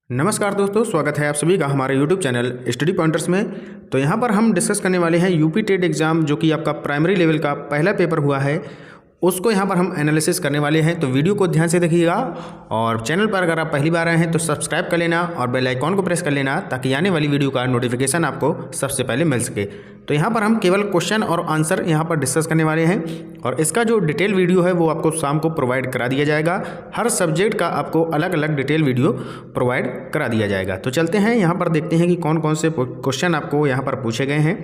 नमस्कार दोस्तों, स्वागत है आप सभी का हमारे YouTube चैनल स्टडी पॉइंटर्स में। तो यहाँ पर हम डिस्कस करने वाले हैं यूपी टेट एग्ज़ाम जो कि आपका प्राइमरी लेवल का पहला पेपर हुआ है, उसको यहाँ पर हम एनालिसिस करने वाले हैं। तो वीडियो को ध्यान से देखिएगा और चैनल पर अगर आप पहली बार आए हैं तो सब्सक्राइब कर लेना और बेल आइकॉन को प्रेस कर लेना ताकि आने वाली वीडियो का नोटिफिकेशन आपको सबसे पहले मिल सके। तो यहाँ पर हम केवल क्वेश्चन और आंसर यहाँ पर डिस्कस करने वाले हैं और इसका जो डिटेल वीडियो है वो आपको शाम को प्रोवाइड करा दिया जाएगा। हर सब्जेक्ट का आपको अलग अलग डिटेल वीडियो प्रोवाइड करा दिया जाएगा। तो चलते हैं यहाँ पर देखते हैं कि कौन कौन से क्वेश्चन आपको यहाँ पर पूछे गए हैं।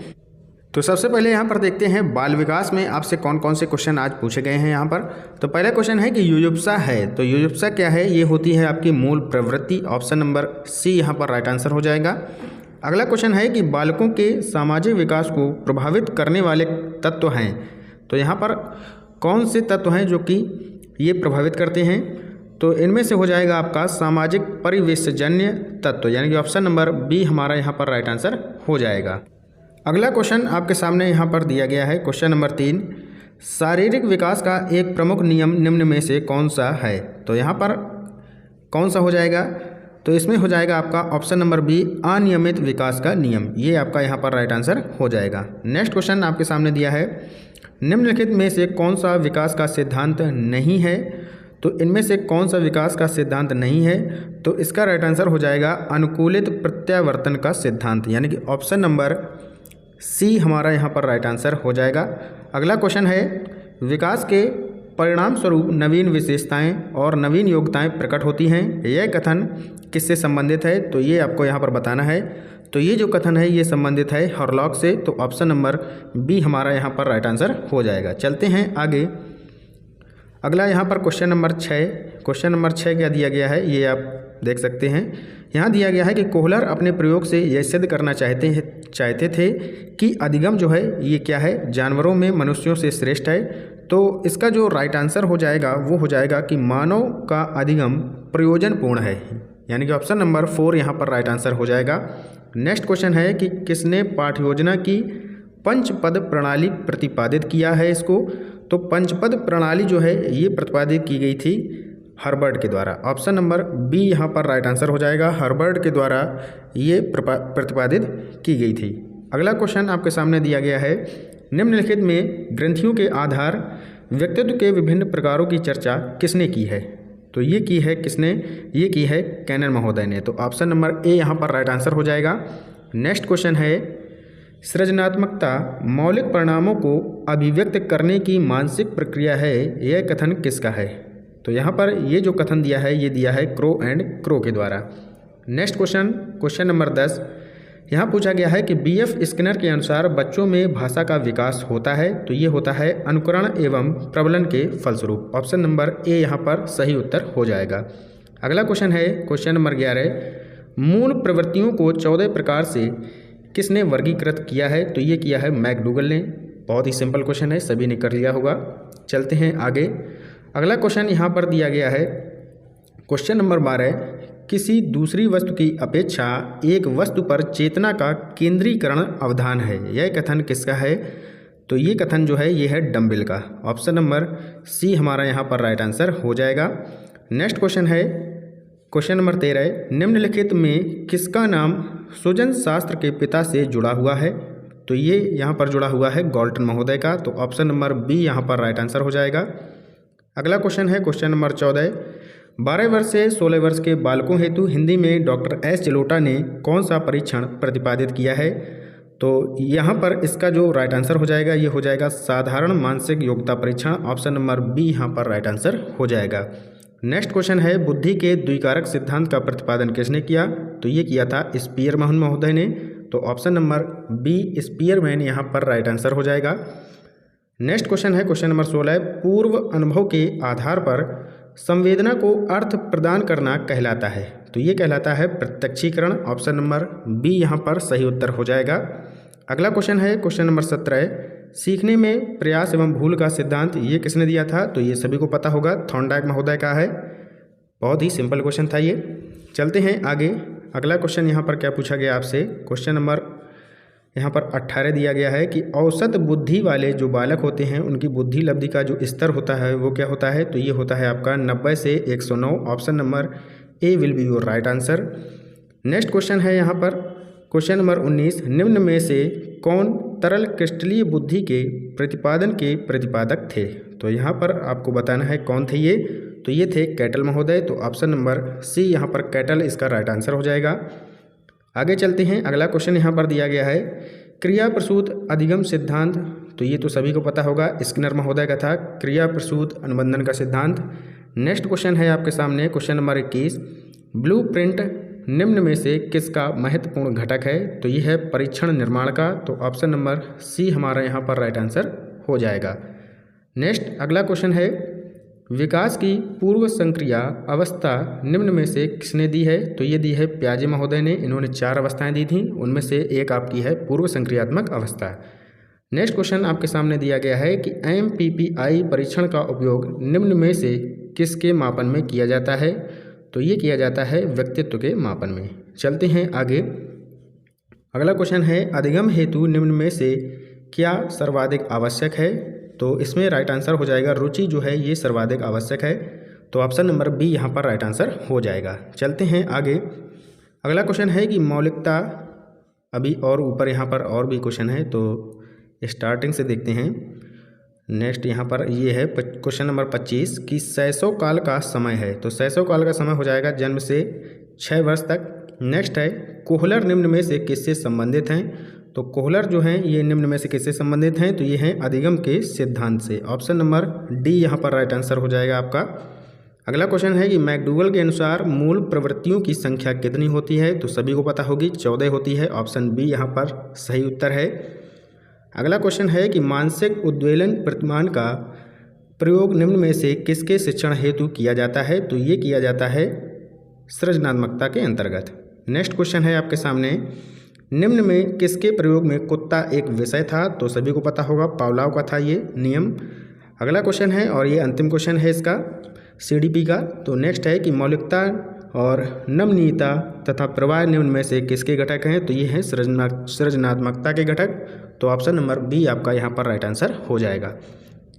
तो सबसे पहले यहाँ पर देखते हैं बाल विकास में आपसे कौन कौन से क्वेश्चन आज पूछे गए हैं यहाँ पर। तो पहला क्वेश्चन है कि युयुप्सा है, तो युयुप्सा क्या है? ये होती है आपकी मूल प्रवृत्ति। ऑप्शन नंबर सी यहाँ पर राइट आंसर हो जाएगा। अगला क्वेश्चन है कि बालकों के सामाजिक विकास को प्रभावित करने वाले तत्व हैं, तो यहाँ पर कौन से तत्व हैं जो कि ये प्रभावित करते हैं? तो इनमें से हो जाएगा आपका सामाजिक परिवेशजन्य तत्व, यानी कि ऑप्शन नंबर बी हमारा यहाँ पर राइट आंसर हो जाएगा। अगला क्वेश्चन आपके सामने यहाँ पर दिया गया है, क्वेश्चन नंबर 3, शारीरिक विकास का एक प्रमुख नियम निम्न में से कौन सा है? तो यहाँ पर कौन सा हो जाएगा? तो इसमें हो जाएगा आपका ऑप्शन नंबर बी अनियमित विकास का नियम, ये आपका यहाँ पर राइट आंसर हो जाएगा। नेक्स्ट क्वेश्चन आपके सामने दिया है, निम्नलिखित में से कौन सा विकास का सिद्धांत नहीं है? तो इनमें से कौन सा विकास का सिद्धांत नहीं है? तो इसका राइट आंसर हो जाएगा अनुकूलित प्रत्यावर्तन का सिद्धांत, यानी कि ऑप्शन नंबर सी हमारा यहाँ पर राइट आंसर हो जाएगा। अगला क्वेश्चन है, विकास के परिणाम स्वरूप नवीन विशेषताएं और नवीन योग्यताएं प्रकट होती हैं, यह कथन किससे संबंधित है? तो ये आपको यहाँ पर बताना है। तो ये जो कथन है ये संबंधित है हॉरलॉक से, तो ऑप्शन नंबर बी हमारा यहाँ पर राइट आंसर हो जाएगा। चलते हैं आगे। अगला यहाँ पर क्वेश्चन नंबर 6, क्वेश्चन नंबर 6 क्या दिया गया है ये आप देख सकते हैं। यहाँ दिया गया है कि कोहलर अपने प्रयोग से यह सिद्ध करना चाहते थे कि अधिगम जो है ये क्या है, जानवरों में मनुष्यों से श्रेष्ठ है। तो इसका जो राइट आंसर हो जाएगा वो हो जाएगा कि मानव का अधिगम प्रयोजनपूर्ण है, यानी कि ऑप्शन नंबर 4 यहाँ पर राइट आंसर हो जाएगा। नेक्स्ट क्वेश्चन है कि किसने पाठ्योजना की पंचपद प्रणाली प्रतिपादित किया है इसको? तो पंचपद प्रणाली जो है ये प्रतिपादित की गई थी हर्बर्ट के द्वारा। ऑप्शन नंबर बी यहाँ पर राइट आंसर हो जाएगा, हर्बर्ट के द्वारा ये प्रतिपादित की गई थी। अगला क्वेश्चन आपके सामने दिया गया है, निम्नलिखित में ग्रंथियों के आधार व्यक्तित्व के विभिन्न प्रकारों की चर्चा किसने की है? तो ये की है किसने? ये की है कैनन महोदय ने। तो ऑप्शन नंबर ए यहाँ पर राइट आंसर हो जाएगा। नेक्स्ट क्वेश्चन है, सृजनात्मकता मौलिक परिणामों को अभिव्यक्त करने की मानसिक प्रक्रिया है, यह कथन किसका है? तो यहाँ पर ये जो कथन दिया है ये दिया है क्रो एंड क्रो के द्वारा। नेक्स्ट क्वेश्चन, क्वेश्चन नंबर 10, यहाँ पूछा गया है कि बीएफ स्किनर के अनुसार बच्चों में भाषा का विकास होता है, तो ये होता है अनुकरण एवं प्रबलन के फलस्वरूप। ऑप्शन नंबर ए यहाँ पर सही उत्तर हो जाएगा। अगला क्वेश्चन है क्वेश्चन नंबर 11, मूल प्रवृत्तियों को 14 प्रकार से किसने वर्गीकृत किया है? तो ये किया है मैकडूगल ने। बहुत ही सिंपल क्वेश्चन है, सभी ने कर लिया होगा। चलते हैं आगे। अगला क्वेश्चन यहाँ पर दिया गया है, क्वेश्चन नंबर 12, किसी दूसरी वस्तु की अपेक्षा एक वस्तु पर चेतना का केंद्रीकरण अवधान है, यह कथन किसका है? तो ये कथन जो है ये है डम्बिल का। ऑप्शन नंबर सी हमारा यहाँ पर राइट आंसर हो जाएगा। नेक्स्ट क्वेश्चन है क्वेश्चन नंबर 13, निम्नलिखित में किसका नाम सुजन शास्त्र के पिता से जुड़ा हुआ है? तो ये यहाँ पर जुड़ा हुआ है गॉल्टन महोदय का। तो ऑप्शन नंबर बी यहाँ पर राइट आंसर हो जाएगा। अगला क्वेश्चन है क्वेश्चन नंबर 14, 12 वर्ष से 16 वर्ष के बालकों हेतु हिंदी में डॉक्टर एस जलोटा ने कौन सा परीक्षण प्रतिपादित किया है? तो यहाँ पर इसका जो राइट आंसर हो जाएगा ये हो जाएगा साधारण मानसिक योग्यता परीक्षण। ऑप्शन नंबर बी यहाँ पर राइट आंसर हो जाएगा। नेक्स्ट क्वेश्चन है, बुद्धि के द्विकारक सिद्धांत का प्रतिपादन किसने किया? तो ये किया था स्पीयरमैन महोदय ने। तो ऑप्शन नंबर बी स्पीयरमैन यहाँ पर राइट आंसर हो जाएगा। नेक्स्ट क्वेश्चन है क्वेश्चन नंबर 16, पूर्व अनुभव के आधार पर संवेदना को अर्थ प्रदान करना कहलाता है, तो ये कहलाता है प्रत्यक्षीकरण। ऑप्शन नंबर बी यहाँ पर सही उत्तर हो जाएगा। अगला क्वेश्चन है क्वेश्चन नंबर 17, सीखने में प्रयास एवं भूल का सिद्धांत ये किसने दिया था? तो ये सभी को पता होगा, थॉर्नडाइक महोदय का है। बहुत ही सिंपल क्वेश्चन था ये। चलते हैं आगे। अगला क्वेश्चन यहाँ पर क्या पूछा गया आपसे, क्वेश्चन नंबर यहाँ पर 18 दिया गया है कि औसत बुद्धि वाले जो बालक होते हैं उनकी बुद्धि लब्धि का जो स्तर होता है वो क्या होता है? तो ये होता है आपका 90 से 109। Option number A will be your right answer. Next question है यहाँ पर क्वेश्चन नंबर 19, निम्न में से कौन तरल क्रिस्टलीय बुद्धि के प्रतिपादन के प्रतिपादक थे। तो यहाँ पर आपको बताना है कौन थे ये। तो ये थे कैटल महोदय। तो ऑप्शन नंबर सी यहाँ पर कैटल इसका राइट आंसर हो जाएगा। आगे चलते हैं। अगला क्वेश्चन यहाँ पर दिया गया है क्रिया प्रसूत अधिगम सिद्धांत। तो ये तो सभी को पता होगा, स्किनर महोदय का था क्रिया प्रसूत अनुबंधन का सिद्धांत। नेक्स्ट क्वेश्चन है आपके सामने क्वेश्चन नंबर 21, ब्लूप्रिंट निम्न में से किसका महत्वपूर्ण घटक है। तो ये है परीक्षण निर्माण का। तो ऑप्शन नंबर सी हमारा यहाँ पर राइट आंसर हो जाएगा। नेक्स्ट अगला क्वेश्चन है विकास की पूर्व संक्रिया अवस्था निम्न में से किसने दी है। तो ये दी है प्याजे महोदय ने। इन्होंने 4 अवस्थाएं दी थी, उनमें से एक आपकी है पूर्व संक्रियात्मक अवस्था। नेक्स्ट क्वेश्चन आपके सामने दिया गया है कि MPPI परीक्षण का उपयोग निम्न में से किसके मापन में किया जाता है। तो ये किया जाता है व्यक्तित्व के मापन में। चलते हैं आगे। अगला क्वेश्चन है अधिगम हेतु निम्न में से क्या सर्वाधिक आवश्यक है। तो इसमें राइट आंसर हो जाएगा रुचि जो है ये सर्वाधिक आवश्यक है। तो ऑप्शन नंबर बी यहाँ पर राइट आंसर हो जाएगा। चलते हैं आगे। अगला क्वेश्चन है कि मौलिकता, अभी और ऊपर यहाँ पर और भी क्वेश्चन है, तो स्टार्टिंग से देखते हैं। नेक्स्ट यहाँ पर ये है क्वेश्चन नंबर 25 कि शैशव काल का समय है। तो शैशव काल का समय हो जाएगा जन्म से 6 वर्ष तक। नेक्स्ट है कोहलर निम्न में से किससे संबंधित हैं। तो कोहलर जो हैं ये निम्न में से किससे संबंधित हैं। तो ये हैं अधिगम के सिद्धांत से। ऑप्शन नंबर डी यहाँ पर राइट आंसर हो जाएगा आपका। अगला क्वेश्चन है कि मैकडूगल के अनुसार मूल प्रवृत्तियों की संख्या कितनी होती है। तो सभी को पता होगी 14 होती है। ऑप्शन बी यहाँ पर सही उत्तर है। अगला क्वेश्चन है कि मानसिक उद्वेलन प्रतिमान का प्रयोग निम्न में से किसके शिक्षण हेतु किया जाता है। तो ये किया जाता है सृजनात्मकता के अंतर्गत। नेक्स्ट क्वेश्चन है आपके सामने निम्न में किसके प्रयोग में कुत्ता एक विषय था। तो सभी को पता होगा पावलोव का था ये नियम। अगला क्वेश्चन है और ये अंतिम क्वेश्चन है इसका CDP का। तो नेक्स्ट है कि मौलिकता और नमनीयता तथा प्रवाह निम्न में से किसके घटक हैं। तो ये हैं सृजनात्मकता के घटक। तो ऑप्शन नंबर बी आपका यहाँ पर राइट आंसर हो जाएगा।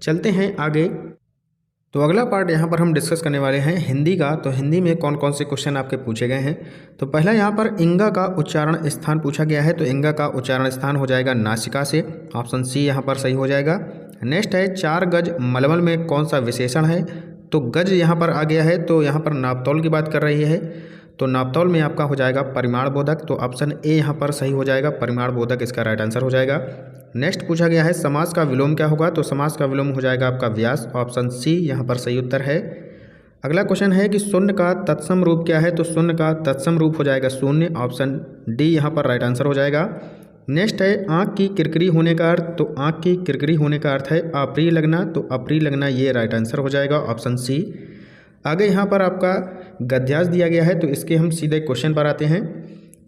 चलते हैं आगे। तो अगला पार्ट यहाँ पर हम डिस्कस करने वाले हैं हिंदी का। तो हिंदी में कौन कौन से क्वेश्चन आपके पूछे गए हैं। तो पहला यहाँ पर इंगा का उच्चारण स्थान पूछा गया है। तो इंगा का उच्चारण स्थान हो जाएगा नासिका से। ऑप्शन सी यहाँ पर सही हो जाएगा। नेक्स्ट है 4 गज मलमल में कौन सा विशेषण है। तो गज यहाँ पर आ गया है। तो यहाँ पर नापतौल की बात कर रही है। तो नापतौल में आपका हो जाएगा परिमाण बोधक। तो ऑप्शन ए यहाँ पर सही हो जाएगा, परिमाण बोधक इसका राइट आंसर हो जाएगा। नेक्स्ट पूछा गया है समास का विलोम क्या होगा। तो समास का विलोम हो जाएगा आपका व्यास। ऑप्शन सी यहाँ पर सही उत्तर है। अगला क्वेश्चन है कि शून्य का तत्सम रूप क्या है। तो शून्य का तत्सम रूप हो जाएगा शून्य। ऑप्शन डी यहाँ पर राइट आंसर हो जाएगा। नेक्स्ट है आँख की किरकिरी होने का अर्थ। तो आँख की किरकिरी होने का अर्थ है अप्रिय लगना। तो अप्रिय लगना ये राइट आंसर हो जाएगा, ऑप्शन सी। आगे यहाँ पर आपका गद्यांश दिया गया है। तो इसके हम सीधे क्वेश्चन पर आते हैं।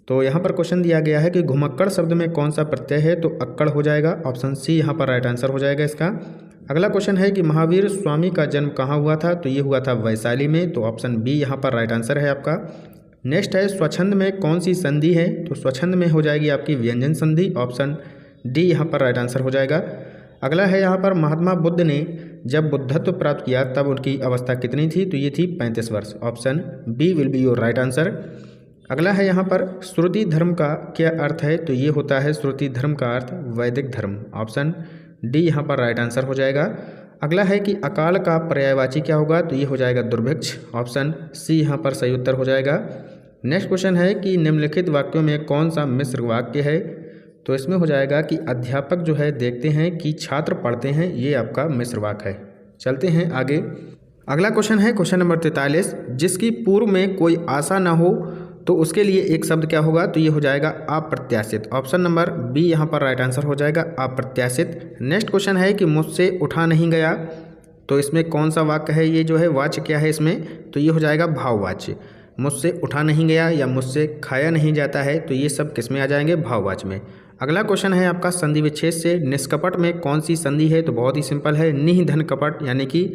तो यहाँ पर क्वेश्चन दिया गया है कि घुमक्कड़ शब्द में कौन सा प्रत्यय है। तो अक्कड़ हो जाएगा, ऑप्शन सी यहाँ पर राइट आंसर हो जाएगा इसका। अगला क्वेश्चन है कि महावीर स्वामी का जन्म कहाँ हुआ था। तो ये हुआ था वैशाली में। तो ऑप्शन बी यहाँ पर राइट आंसर है आपका। नेक्स्ट है स्वच्छंद में कौन सी संधि है। तो स्वच्छंद में हो जाएगी आपकी व्यंजन संधि। ऑप्शन डी यहाँ पर राइट आंसर हो जाएगा। अगला है यहाँ पर महात्मा बुद्ध ने जब बुद्धत्व प्राप्त किया तब उनकी अवस्था कितनी थी। तो ये थी 35 वर्ष। Option B will be your right answer. अगला है यहाँ पर श्रुति धर्म का क्या अर्थ है। तो ये होता है श्रुति धर्म का अर्थ वैदिक धर्म। ऑप्शन डी यहाँ पर राइट आंसर हो जाएगा। अगला है कि अकाल का पर्यायवाची क्या होगा। तो ये हो जाएगा दुर्भिक्ष। ऑप्शन सी यहाँ पर सही उत्तर हो जाएगा। नेक्स्ट क्वेश्चन है कि निम्नलिखित वाक्यों में कौन सा मिश्र वाक्य है। तो इसमें हो जाएगा कि अध्यापक जो है देखते हैं कि छात्र पढ़ते हैं, ये आपका मिश्र वाक्य है। चलते हैं आगे। अगला क्वेश्चन है क्वेश्चन नंबर 43, जिसकी पूर्व में कोई आशा ना हो तो उसके लिए एक शब्द क्या होगा। तो ये हो जाएगा अप्रत्याशित। ऑप्शन नंबर बी यहाँ पर राइट आंसर हो जाएगा, अप्रत्याशित। नेक्स्ट क्वेश्चन है कि मुझसे उठा नहीं गया। तो इसमें कौन सा वाक्य है, ये जो है वाच्य क्या है इसमें। तो ये हो जाएगा भाववाच्य। मुझसे उठा नहीं गया या मुझसे खाया नहीं जाता है, तो ये सब किस में आ जाएंगे, भाववाच्य में। अगला क्वेश्चन है आपका संधि विच्छेद से निष्कपट में कौन सी संधि है। तो बहुत ही सिंपल है, निह धन कपट, यानी कि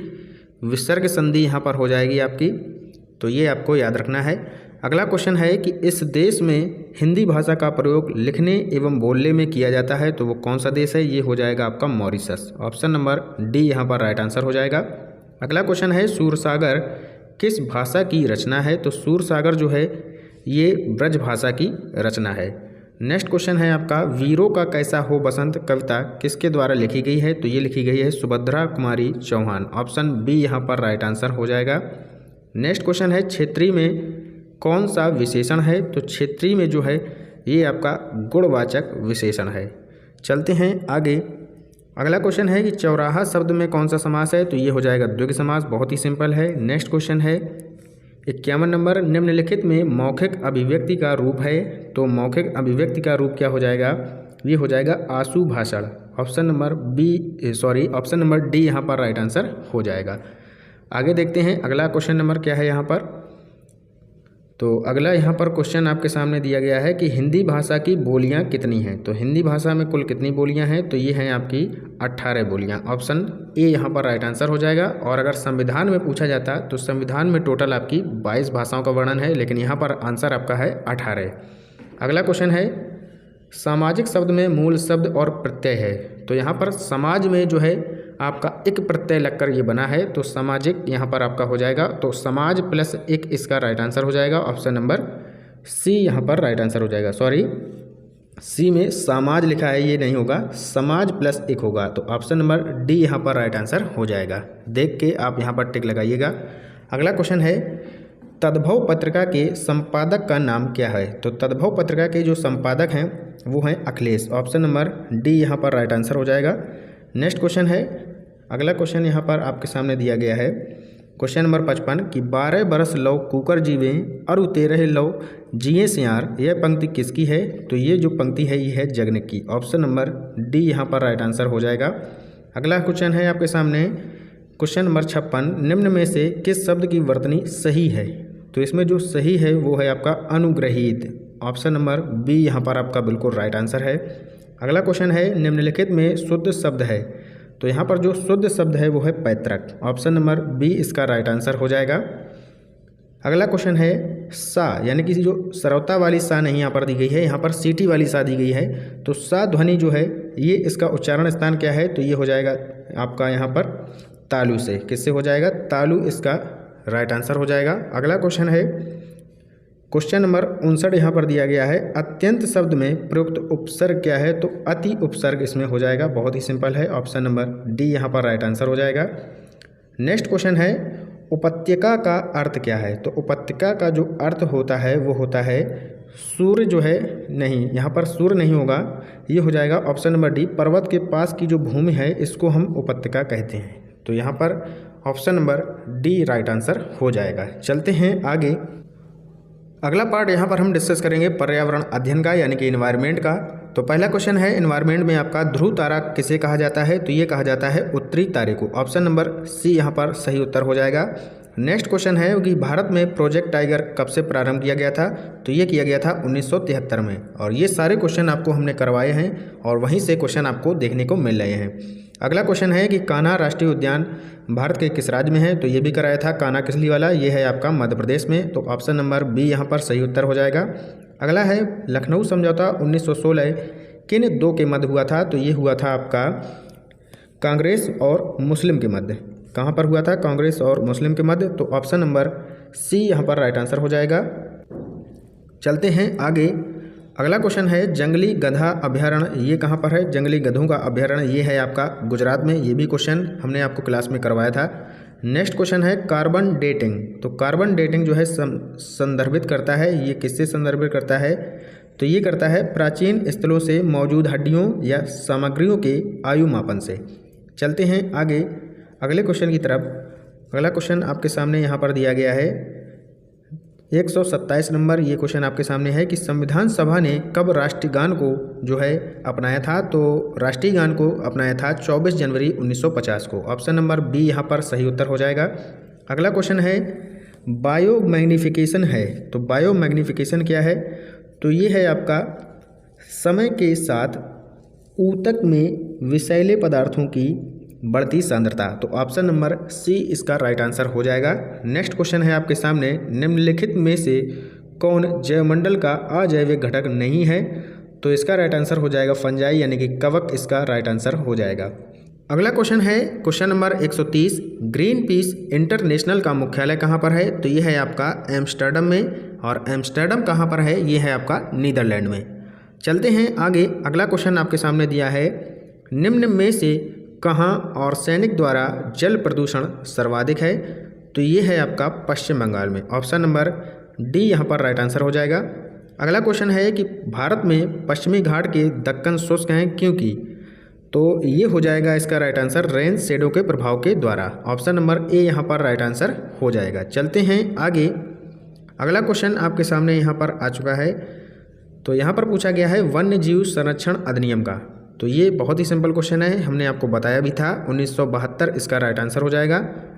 विसर्ग संधि यहाँ पर हो जाएगी आपकी। तो ये आपको याद रखना है। अगला क्वेश्चन है कि इस देश में हिंदी भाषा का प्रयोग लिखने एवं बोलने में किया जाता है, तो वो कौन सा देश है। ये हो जाएगा आपका मॉरिशस। ऑप्शन नंबर डी यहाँ पर राइट आंसर हो जाएगा। अगला क्वेश्चन है सूरसागर किस भाषा की रचना है। तो सूरसागर जो है ये ब्रज भाषा की रचना है। नेक्स्ट क्वेश्चन है आपका, वीरों का कैसा हो बसंत कविता किसके द्वारा लिखी गई है? तो ये लिखी गई है सुभद्रा कुमारी चौहान। ऑप्शन बी यहाँ पर राइट आंसर हो जाएगा। नेक्स्ट क्वेश्चन है, क्षेत्रीय में कौन सा विशेषण है? तो क्षेत्रीय में जो है ये आपका गुणवाचक विशेषण है। चलते हैं आगे। अगला क्वेश्चन है कि चौराहा शब्द में कौन सा समास है? तो ये हो जाएगा द्विगु समास, बहुत ही सिंपल है। नेक्स्ट क्वेश्चन है 51 नंबर, निम्नलिखित में मौखिक अभिव्यक्ति का रूप है। तो मौखिक अभिव्यक्ति का रूप क्या हो जाएगा? ये हो जाएगा आशु भाषण। ऑप्शन नंबर डी यहाँ पर राइट आंसर हो जाएगा। आगे देखते हैं अगला क्वेश्चन नंबर क्या है यहाँ पर। तो अगला यहाँ पर क्वेश्चन आपके सामने दिया गया है कि हिंदी भाषा की बोलियाँ कितनी हैं? तो हिंदी भाषा में कुल कितनी बोलियाँ हैं? तो ये हैं आपकी 18 बोलियाँ। ऑप्शन ए यहाँ पर राइट आंसर हो जाएगा। और अगर संविधान में पूछा जाता तो संविधान में टोटल आपकी 22 भाषाओं का वर्णन है, लेकिन यहाँ पर आंसर आपका है 18। अगला क्वेश्चन है, सामाजिक शब्द में मूल शब्द और प्रत्यय है। तो यहाँ पर समाज में जो है आपका एक प्रत्यय लगकर ये बना है, तो सामाजिक यहाँ पर आपका हो जाएगा। तो समाज प्लस एक इसका राइट आंसर हो जाएगा। ऑप्शन नंबर सी यहाँ पर राइट आंसर हो जाएगा। सी में समाज लिखा है, ये नहीं होगा, समाज प्लस एक होगा। तो ऑप्शन नंबर डी यहाँ पर राइट आंसर हो जाएगा। देख के आप यहाँ पर टिक लगाइएगा। अगला क्वेश्चन है, तद्भव पत्रिका के संपादक का नाम क्या है? तो तद्भव पत्रिका के जो संपादक हैं वो हैं अखिलेश। ऑप्शन नंबर डी यहाँ पर राइट आंसर हो जाएगा। नेक्स्ट क्वेश्चन है, अगला क्वेश्चन यहाँ पर आपके सामने दिया गया है क्वेश्चन नंबर 55 कि 12 बरस लौ कुकर जीवे और 13 लौ जिए सियार, यह पंक्ति किसकी है? तो ये जो पंक्ति है ये है जगन की। ऑप्शन नंबर डी यहाँ पर राइट आंसर हो जाएगा। अगला क्वेश्चन है आपके सामने क्वेश्चन नंबर 56, निम्न में से किस शब्द की वर्तनी सही है? तो इसमें जो सही है वो है आपका अनुग्रहीत। ऑप्शन नंबर बी यहाँ पर आपका बिल्कुल राइट आंसर है। अगला क्वेश्चन है, निम्नलिखित में शुद्ध शब्द है। तो यहाँ पर जो शुद्ध शब्द है वो है पैतृक। ऑप्शन नंबर बी इसका राइट आंसर हो जाएगा। अगला क्वेश्चन है, सा यानी कि जो सरौता वाली सा नहीं यहाँ पर दी गई है, यहाँ पर सीटी वाली सा दी गई है। तो सा ध्वनि जो है ये इसका उच्चारण स्थान क्या है? तो ये हो जाएगा आपका यहाँ पर तालु से। किससे हो जाएगा? तालु इसका राइट आंसर हो जाएगा। अगला क्वेश्चन है क्वेश्चन नंबर 59 यहाँ पर दिया गया है, अत्यंत शब्द में प्रयुक्त उपसर्ग क्या है? तो अति उपसर्ग इसमें हो जाएगा। बहुत ही सिंपल है। ऑप्शन नंबर डी यहाँ पर राइट आंसर हो जाएगा। नेक्स्ट क्वेश्चन है, उपत्यका का अर्थ क्या है? तो उपत्यका का जो अर्थ होता है वो होता है सूर्य जो है, नहीं यहाँ पर सूर्य नहीं होगा, ये हो जाएगा ऑप्शन नंबर डी, पर्वत के पास की जो भूमि है इसको हम उपत्यका कहते हैं। तो यहाँ पर option number D right answer हो जाएगा। चलते हैं आगे। अगला पार्ट यहाँ पर हम डिस्कस करेंगे पर्यावरण अध्ययन का, यानी कि इन्वायरमेंट का। तो पहला क्वेश्चन है, इन्वायरमेंट में आपका ध्रुव तारा किसे कहा जाता है? तो ये कहा जाता है उत्तरी तारे को। ऑप्शन नंबर सी यहाँ पर सही उत्तर हो जाएगा। नेक्स्ट क्वेश्चन है कि भारत में प्रोजेक्ट टाइगर कब से प्रारंभ किया गया था? तो ये किया गया था 1973 में। और ये सारे क्वेश्चन आपको हमने करवाए हैं और वहीं से क्वेश्चन आपको देखने को मिल रहे हैं। अगला क्वेश्चन है कि कान्हा राष्ट्रीय उद्यान भारत के किस राज्य में है? तो ये भी कराया था कान्हा किसली वाला, ये है आपका मध्य प्रदेश में। तो ऑप्शन नंबर बी यहाँ पर सही उत्तर हो जाएगा। अगला है, लखनऊ समझौता 1916 किन दो के मध्य हुआ था? तो ये हुआ था आपका कांग्रेस और मुस्लिम के मध्य। कहाँ पर हुआ था? कांग्रेस और मुस्लिम के मध्य। तो ऑप्शन नंबर सी यहाँ पर राइट आंसर हो जाएगा। चलते हैं आगे। अगला क्वेश्चन है, जंगली गधा अभयारण्य ये कहाँ पर है? जंगली गधों का अभयारण्य ये है आपका गुजरात में। ये भी क्वेश्चन हमने आपको क्लास में करवाया था। नेक्स्ट क्वेश्चन है, कार्बन डेटिंग। तो कार्बन डेटिंग जो है संदर्भित करता है, ये किससे संदर्भित करता है? तो ये करता है प्राचीन स्थलों से मौजूद हड्डियों या सामग्रियों के आयु मापन से। चलते हैं आगे अगले क्वेश्चन की तरफ। अगला क्वेश्चन आपके सामने यहाँ पर दिया गया है 127 नंबर। ये क्वेश्चन आपके सामने है कि संविधान सभा ने कब राष्ट्रीय गान को जो है अपनाया था? तो राष्ट्रीय गान को अपनाया था 24 जनवरी 1950 को। ऑप्शन नंबर बी यहाँ पर सही उत्तर हो जाएगा। अगला क्वेश्चन है, बायो मैग्नीफिकेशन है। तो बायो मैग्नीफिकेशन क्या है? तो ये है आपका समय के साथ ऊतक में विषैले पदार्थों की बढ़ती सांद्रता। तो ऑप्शन नंबर सी इसका राइट आंसर हो जाएगा। नेक्स्ट क्वेश्चन है आपके सामने, निम्नलिखित में से कौन जैवमंडल का अजैविक घटक नहीं है? तो इसका राइट आंसर हो जाएगा फंजाई यानी कि कवक इसका राइट आंसर हो जाएगा। अगला क्वेश्चन है question number 130, green peas international का मुख्यालय कहाँ पर है? तो ये है आपका एम्स्टर्डम में, और एम्स्टर्डम कहाँ पर है? ये है आपका नीदरलैंड में। चलते हैं आगे। अगला क्वेश्चन आपके सामने दिया है, निम्न में से कहाँ और सैनिक द्वारा जल प्रदूषण सर्वाधिक है? तो ये है आपका पश्चिम बंगाल में। ऑप्शन नंबर डी यहाँ पर राइट आंसर हो जाएगा। अगला क्वेश्चन है कि भारत में पश्चिमी घाट के दक्कन शुष्क हैं क्योंकि? तो ये हो जाएगा इसका राइट आंसर रेन शेडो के प्रभाव के द्वारा। ऑप्शन नंबर ए यहाँ पर राइट आंसर हो जाएगा। चलते हैं आगे। अगला क्वेश्चन आपके सामने यहाँ पर आ चुका है। तो यहाँ पर पूछा गया है वन्य जीव संरक्षण अधिनियम का। तो ये बहुत ही सिंपल क्वेश्चन है, हमने आपको बताया भी था। 1972 इसका राइट आंसर हो जाएगा।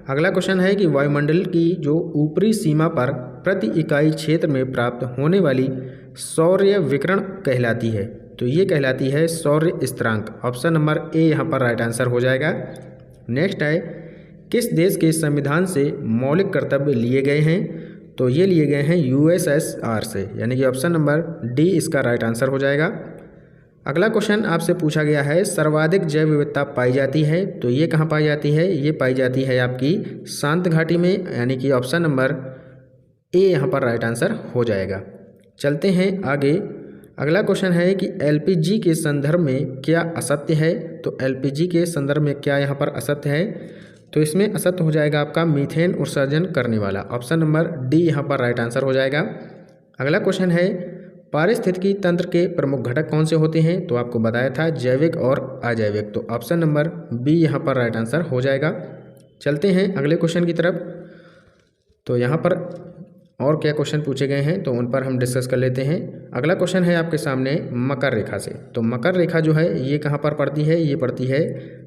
अगला क्वेश्चन है कि वायुमंडल की जो ऊपरी सीमा पर प्रति इकाई क्षेत्र में प्राप्त होने वाली सौर्य विकिरण कहलाती है? तो ये कहलाती है सौर्य स्थिरांक। ऑप्शन नंबर ए यहाँ पर राइट आंसर हो जाएगा। नेक्स्ट है, किस देश के संविधान से मौलिक कर्तव्य लिए गए हैं? तो ये लिए गए हैं यूएसएसआर से, यानी कि ऑप्शन नंबर डी इसका राइट आंसर हो जाएगा। अगला क्वेश्चन आपसे पूछा गया है, सर्वाधिक जैव विविधता पाई जाती है? तो ये कहाँ पाई जाती है? ये पाई जाती है आपकी शांत घाटी में, यानी कि ऑप्शन नंबर ए यहाँ पर राइट आंसर हो जाएगा। चलते हैं आगे। अगला क्वेश्चन है कि एलपीजी के संदर्भ में क्या असत्य है? तो एलपीजी के संदर्भ में क्या यहाँ पर असत्य है? तो इसमें असत्य हो जाएगा आपका मीथेन उत्सर्जन करने वाला। ऑप्शन नंबर डी यहाँ पर राइट आंसर हो जाएगा। अगला क्वेश्चन है, पारिस्थितिकी तंत्र के प्रमुख घटक कौन से होते हैं? तो आपको बताया था जैविक और अजैविक। तो ऑप्शन नंबर बी यहाँ पर राइट आंसर हो जाएगा। चलते हैं अगले क्वेश्चन की तरफ। तो यहाँ पर और क्या क्वेश्चन पूछे गए हैं तो उन पर हम डिस्कस कर लेते हैं। अगला क्वेश्चन है आपके सामने मकर रेखा से। तो मकर रेखा जो है ये कहाँ पर पड़ती है? ये पड़ती है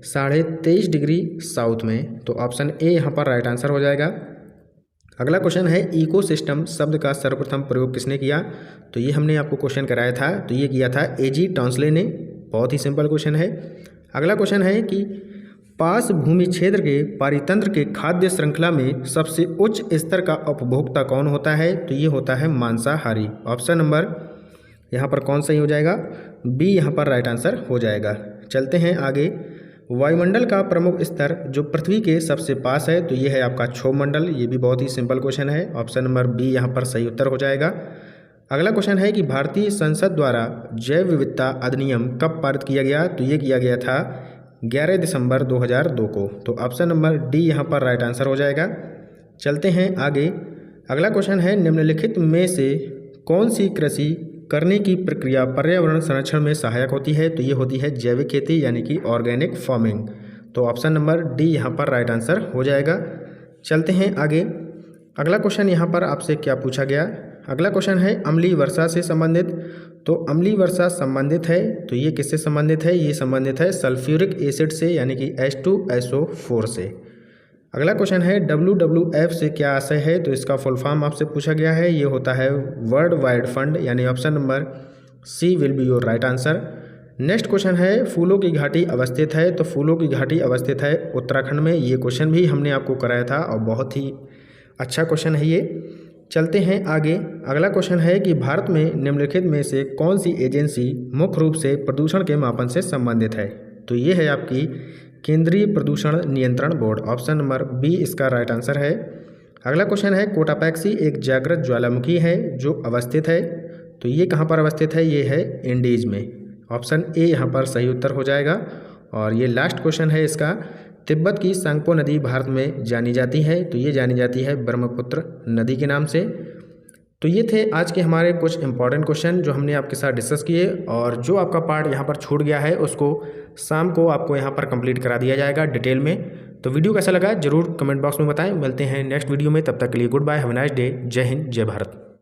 23.5 डिग्री साउथ में। तो ऑप्शन ए यहाँ पर राइट आंसर हो जाएगा। अगला क्वेश्चन है, इकोसिस्टम शब्द का सर्वप्रथम प्रयोग किसने किया? तो ये हमने आपको क्वेश्चन कराया था, तो ये किया था एजी टॉन्सले ने। बहुत ही सिंपल क्वेश्चन है। अगला क्वेश्चन है कि पास भूमि क्षेत्र के पारितंत्र के खाद्य श्रृंखला में सबसे उच्च स्तर का उपभोक्ता कौन होता है? तो ये होता है मांसाहारी। ऑप्शन नंबर यहाँ पर कौन सही हो जाएगा? बी यहाँ पर राइट आंसर हो जाएगा। चलते हैं आगे। वायुमंडल का प्रमुख स्तर जो पृथ्वी के सबसे पास है, तो ये है आपका क्षोभ मंडल। ये भी बहुत ही सिंपल क्वेश्चन है। ऑप्शन नंबर बी यहाँ पर सही उत्तर हो जाएगा। अगला क्वेश्चन है कि भारतीय संसद द्वारा जैव विविधता अधिनियम कब पारित किया गया? तो ये किया गया था 11 दिसंबर 2002 को। तो ऑप्शन नंबर डी यहाँ पर राइट आंसर हो जाएगा। चलते हैं आगे। अगला क्वेश्चन है, निम्नलिखित में से कौन सी कृषि करने की प्रक्रिया पर्यावरण संरक्षण में सहायक होती है? तो ये होती है जैविक खेती, यानी कि ऑर्गेनिक फार्मिंग। तो ऑप्शन नंबर डी यहाँ पर राइट आंसर हो जाएगा। चलते हैं आगे। अगला क्वेश्चन यहाँ पर आपसे क्या पूछा गया? अगला क्वेश्चन है अम्लीय वर्षा से संबंधित। तो अम्लीय वर्षा संबंधित है, तो ये किससे संबंधित है? ये संबंधित है सल्फ्यूरिक एसिड से, यानी कि H2SO4 से। अगला क्वेश्चन है WWF से क्या आशय है? तो इसका फुल फॉर्म आपसे पूछा गया है। ये होता है वर्ल्ड वाइड फंड, यानी option number C will be your right answer. Next question है, फूलों की घाटी अवस्थित है। तो फूलों की घाटी अवस्थित है उत्तराखंड में। ये क्वेश्चन भी हमने आपको कराया था और बहुत ही अच्छा क्वेश्चन है ये। चलते हैं आगे। अगला क्वेश्चन है कि भारत में निम्नलिखित में से कौन सी एजेंसी मुख्य रूप से प्रदूषण के मापन से संबंधित है? तो ये है आपकी केंद्रीय प्रदूषण नियंत्रण बोर्ड। ऑप्शन नंबर बी इसका राइट आंसर है। अगला क्वेश्चन है, कोटापैक्सी एक जागृत ज्वालामुखी है जो अवस्थित है। तो ये कहाँ पर अवस्थित है? ये है इंडीज में। ऑप्शन ए यहाँ पर सही उत्तर हो जाएगा। और ये लास्ट क्वेश्चन है इसका, तिब्बत की सांगपो नदी भारत में जानी जाती है। तो ये जानी जाती है ब्रह्मपुत्र नदी के नाम से। तो ये थे आज के हमारे कुछ इंपॉर्टेंट क्वेश्चन जो हमने आपके साथ डिस्कस किए, और जो आपका पार्ट यहाँ पर छूट गया है उसको शाम को आपको यहाँ पर कंप्लीट करा दिया जाएगा डिटेल में। तो वीडियो कैसा लगा जरूर कमेंट बॉक्स में बताएं। मिलते हैं नेक्स्ट वीडियो में, तब तक के लिए good bye, have a nice day. जय हिंद, जय भारत।